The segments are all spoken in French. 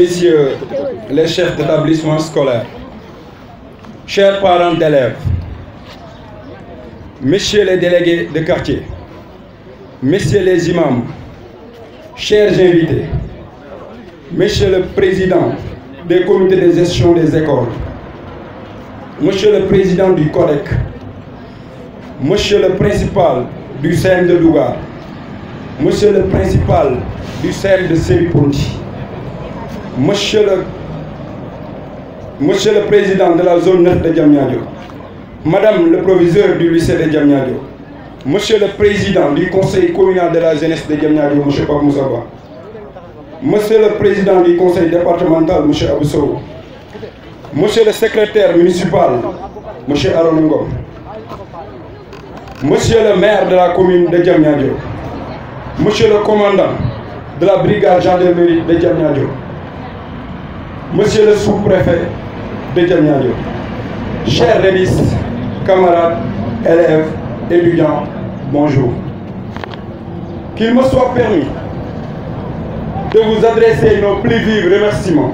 messieurs les chefs d'établissement scolaire, chers parents d'élèves, messieurs les délégués de quartier, messieurs les imams, chers invités, monsieur le président des comités de gestion des écoles, monsieur le président du CODEC, monsieur le principal du CEM de Dougar, monsieur le principal du CEM de Sériponti, monsieur le président de la zone 9 de Diamniadio, madame le proviseur du lycée de Diamniadio, monsieur le président du conseil communal de la jeunesse de Diamniadio, monsieur Pape Moussaba, monsieur le président du conseil départemental, monsieur Aboussou, monsieur le secrétaire municipal, monsieur Aaron Ngom, monsieur le maire de la commune de Diamniadio, monsieur le commandant de la brigade gendarmerie de Diamniadio, monsieur le sous-préfet de Diamniadio, chers révistes, camarades, élèves, étudiants, bonjour. Qu'il me soit permis de vous adresser nos plus vifs remerciements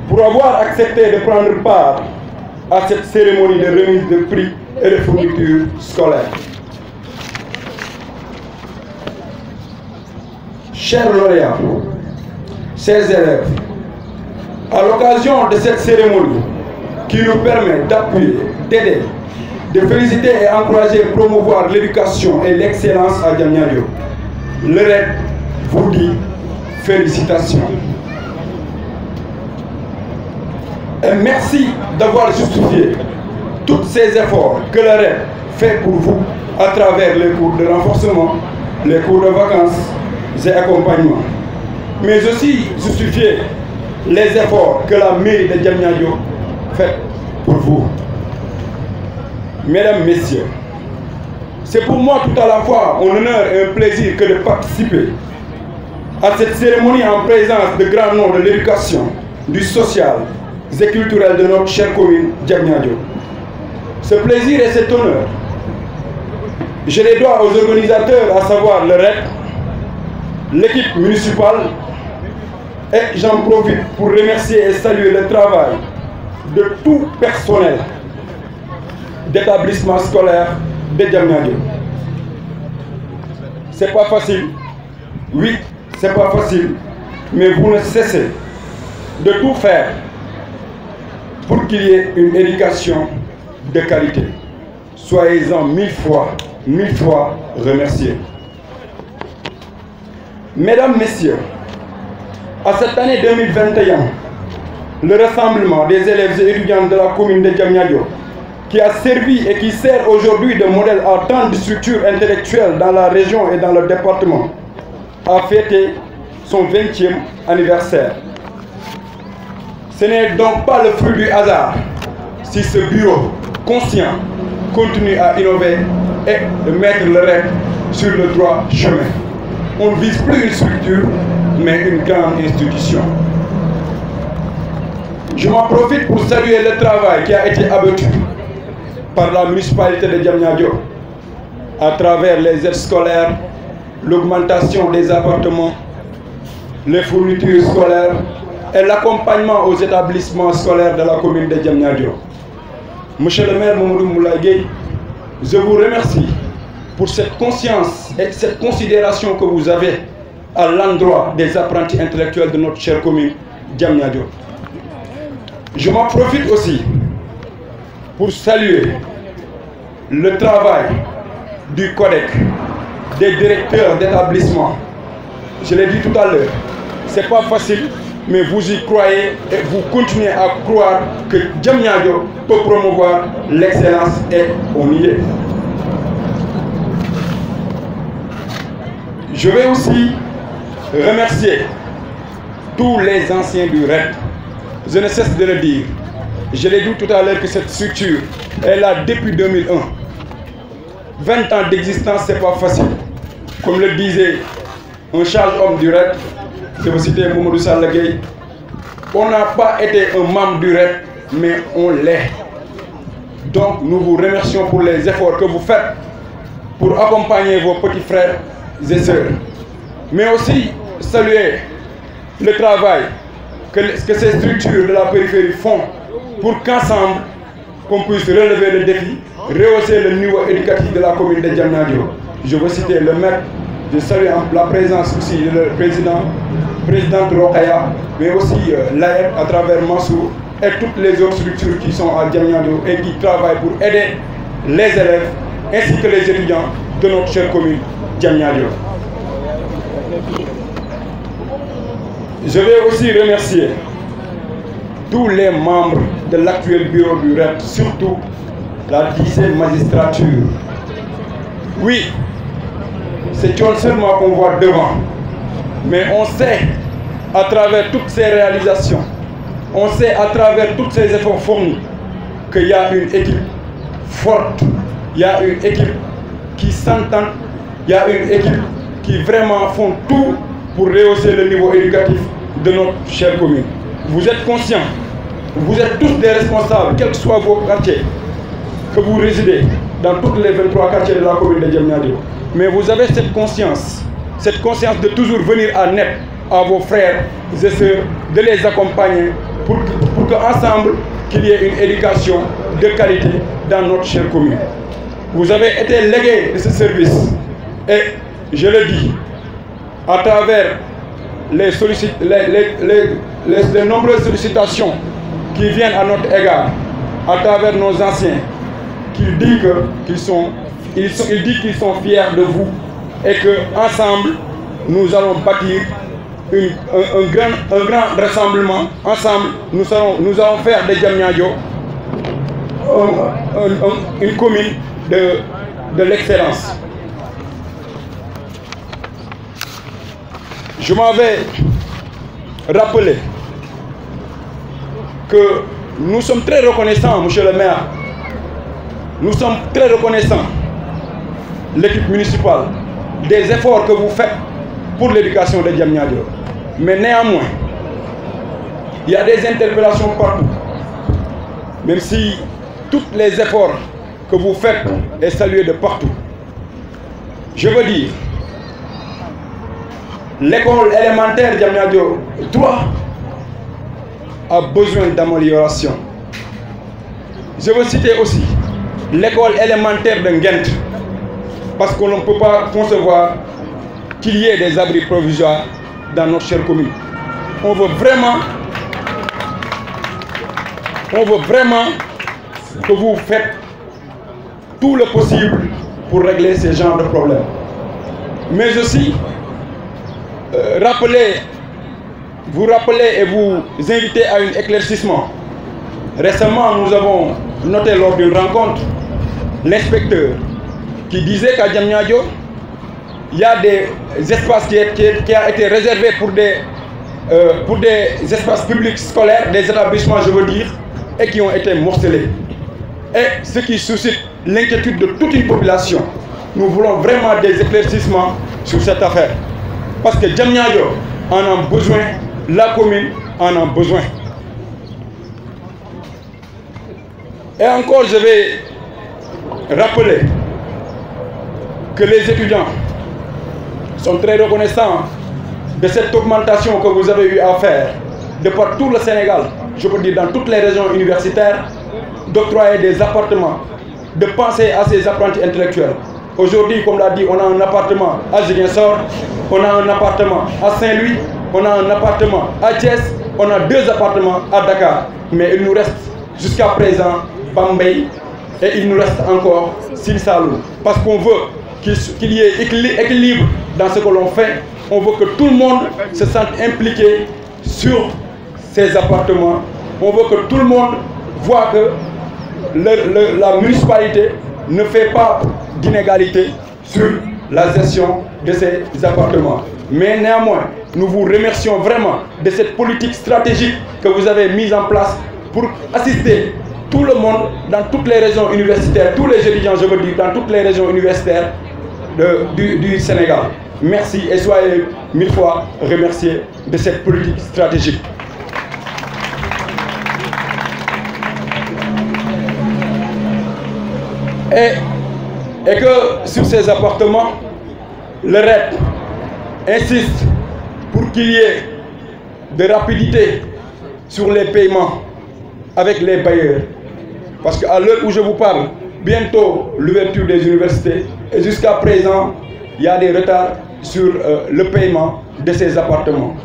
pour avoir accepté de prendre part à cette cérémonie de remise de prix et de fournitures scolaires. Chers lauréats, chers élèves, à l'occasion de cette cérémonie qui nous permet d'appuyer, d'aider, de féliciter et encourager et promouvoir l'éducation et l'excellence à Diamniadio, le RED vous dit félicitations. Et merci d'avoir justifié tous ces efforts que le RED fait pour vous à travers les cours de renforcement, les cours de vacances et accompagnement. Mais aussi justifier les efforts que la mairie de Diamniadio fait pour vous. Mesdames, Messieurs, c'est pour moi tout à la fois un honneur et un plaisir que de participer à cette cérémonie en présence de grands noms de l'éducation, du social et culturel de notre chère commune Diamniadio. Ce plaisir et cet honneur, je les dois aux organisateurs, à savoir le RED, l'équipe municipale, et j'en profite pour remercier et saluer le travail de tout personnel d'établissement scolaire de Diamniadio. C'est pas facile, oui, c'est pas facile, mais vous ne cessez de tout faire pour qu'il y ait une éducation de qualité. Soyez-en mille fois remerciés. Mesdames, Messieurs, à cette année 2021, le rassemblement des élèves et étudiants de la commune de Diamniadio, qui a servi et qui sert aujourd'hui de modèle à tant de structures intellectuelles dans la région et dans le département, a fêté son 20e anniversaire. Ce n'est donc pas le fruit du hasard si ce bureau conscient continue à innover et de mettre le RED sur le droit chemin. On ne vise plus une structure, mais une grande institution. Je m'en profite pour saluer le travail qui a été abattu par la municipalité de Diamniadio à travers les aides scolaires, l'augmentation des appartements, les fournitures scolaires et l'accompagnement aux établissements scolaires de la commune de Diamniadio. Monsieur le maire Mamadou Moulaye Gueye, je vous remercie pour cette conscience et cette considération que vous avez à l'endroit des apprentis intellectuels de notre chère commune Diamniadio. Je m'en profite aussi pour saluer le travail du CODEC, des directeurs d'établissement. Je l'ai dit tout à l'heure, ce n'est pas facile, mais vous y croyez et vous continuez à croire que Diamniadio peut promouvoir l'excellence et on y est. Je vais aussi remercier tous les anciens du RED. Je ne cesse de le dire. Je l'ai dit tout à l'heure que cette structure est là depuis 2001. 20 ans d'existence, ce n'est pas facile. Comme le disait un charge homme du RED, je veux citer Mamadou Salagay, on n'a pas été un membre du RED, mais on l'est. Donc nous vous remercions pour les efforts que vous faites pour accompagner vos petits frères et sœurs. Mais aussi saluer le travail que ces structures de la périphérie font pour qu'ensemble, qu'on puisse relever le défi, rehausser le niveau éducatif de la commune de Diamniadio. Je veux citer le maire, je salue la présence aussi du présidente Rokhaya, mais aussi l'AEP à travers Mansour et toutes les autres structures qui sont à Diamniadio et qui travaillent pour aider les élèves ainsi que les étudiants de notre chère commune Diamniadio. Je vais aussi remercier tous les membres de l'actuel bureau du REP, surtout la 10e magistrature. Oui, c'est John seulement qu'on voit devant, mais on sait à travers toutes ces réalisations, on sait à travers tous ces efforts fournis qu'il y a une équipe forte, il y a une équipe qui s'entend, il y a une équipe qui vraiment font tout pour rehausser le niveau éducatif de notre chère commune. Vous êtes conscients, vous êtes tous des responsables, quels que soient vos quartiers, que vous résidez dans tous les 23 quartiers de la commune de Diamniadio. Mais vous avez cette conscience de toujours venir en aide à vos frères et sœurs, de les accompagner pour qu'ensemble, qu'il y ait une éducation de qualité dans notre chère commune. Vous avez été légué de ce service et je le dis, à travers les nombreuses sollicitations qui viennent à notre égard, à travers nos anciens, qu'ils disent qu'ils sont fiers de vous et qu'ensemble, nous allons bâtir un grand rassemblement. Ensemble, nous allons faire de Diamniadio une commune de l'excellence. Je m'avais rappelé que nous sommes très reconnaissants, monsieur le maire. Nous sommes très reconnaissants, l'équipe municipale, des efforts que vous faites pour l'éducation de Diamniadio. Mais néanmoins, il y a des interpellations partout. Même si tous les efforts que vous faites est salué de partout. Je veux dire, l'école élémentaire Diamniadio 3 a besoin d'amélioration. Je veux citer aussi l'école élémentaire de Nguent, parce qu'on ne peut pas concevoir qu'il y ait des abris provisoires dans notre chère commune. On veut vraiment que vous faites tout le possible pour régler ces genres de problèmes. Mais aussi, vous rappelez et vous invitez à un éclaircissement. Récemment, nous avons noté lors d'une rencontre l'inspecteur qui disait qu'à Diamniadio, il y a des espaces qui ont été réservés pour des espaces publics scolaires, des établissements, je veux dire, et qui ont été morcelés. Et ce qui suscite l'inquiétude de toute une population. Nous voulons vraiment des éclaircissements sur cette affaire. Parce que Diamniadio en a besoin, la commune en a besoin. Et encore, je vais rappeler que les étudiants sont très reconnaissants de cette augmentation que vous avez eu à faire de par tout le Sénégal, je peux dire dans toutes les régions universitaires, d'octroyer des appartements, de penser à ces apprentis intellectuels. Aujourd'hui, comme l'a dit, on a un appartement à Ziguinchor, on a un appartement à Saint-Louis, on a un appartement à Thiès, on a 2 appartements à Dakar. Mais il nous reste jusqu'à présent Bambey et il nous reste encore Sine Saloum. Parce qu'on veut qu'il y ait équilibre dans ce que l'on fait. On veut que tout le monde se sente impliqué sur ces appartements. On veut que tout le monde voit que la municipalité ne fait pas d'inégalité sur la gestion de ces appartements. Mais néanmoins, nous vous remercions vraiment de cette politique stratégique que vous avez mise en place pour assister tout le monde dans toutes les régions universitaires, tous les étudiants, je veux dire, dans toutes les régions universitaires du Sénégal. Merci et soyez 1000 fois remerciés de cette politique stratégique. Et que sur ces appartements, le REP insiste pour qu'il y ait de rapidité sur les paiements avec les bailleurs. Parce qu'à l'heure où je vous parle, bientôt l'ouverture des universités, et jusqu'à présent, il y a des retards sur le paiement de ces appartements.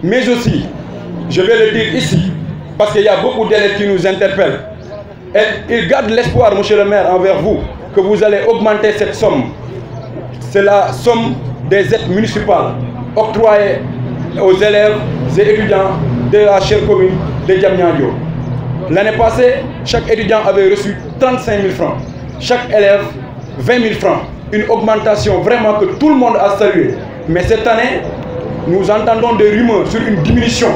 Mais aussi, je vais le dire ici, parce qu'il y a beaucoup d'élèves qui nous interpellent, et ils gardent l'espoir, monsieur le maire, envers vous, que vous allez augmenter cette somme. C'est la somme des aides municipales octroyées aux élèves et étudiants de la chère commune de Diamniadio. L'année passée, chaque étudiant avait reçu 35 000 francs. Chaque élève, 20 000 francs. Une augmentation vraiment que tout le monde a saluée. Mais cette année, nous entendons des rumeurs sur une diminution.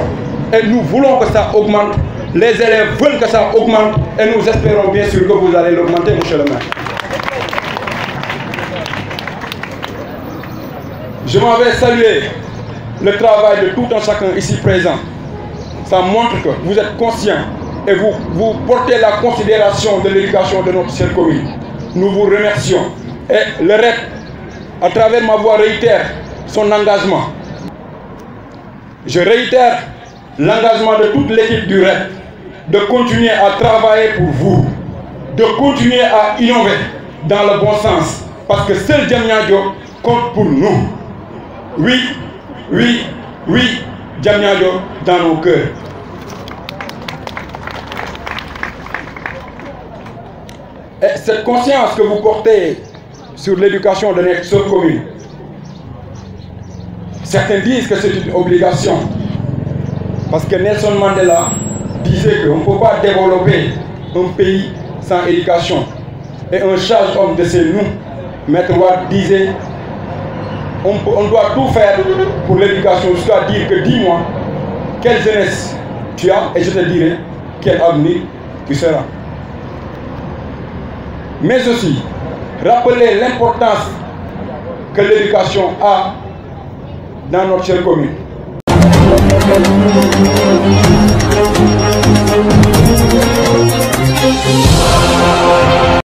Et nous voulons que ça augmente. Les élèves veulent que ça augmente. Et nous espérons bien sûr que vous allez l'augmenter, monsieur le maire. Je m'en vais saluer le travail de tout un chacun ici présent. Ça montre que vous êtes conscients et vous portez la considération de l'éducation de notre chère commune. Nous vous remercions. Et le REC, à travers ma voix, réitère son engagement. Je réitère l'engagement de toute l'équipe du REC de continuer à travailler pour vous, de continuer à innover dans le bon sens, parce que seul Diamniadio compte pour nous. Oui, oui, oui, Diamniadio dans nos cœurs. Et cette conscience que vous portez sur l'éducation de notre commune, certains disent que c'est une obligation. Parce que Nelson Mandela disait qu'on ne peut pas développer un pays sans éducation. Et un sage homme de ces nous, Maître Wade, disait on doit tout faire pour l'éducation, jusqu'à dire que dis-moi quelle jeunesse tu as et je te dirai quel avenir tu seras. Mais aussi, rappeler l'importance que l'éducation a dans notre chère commune.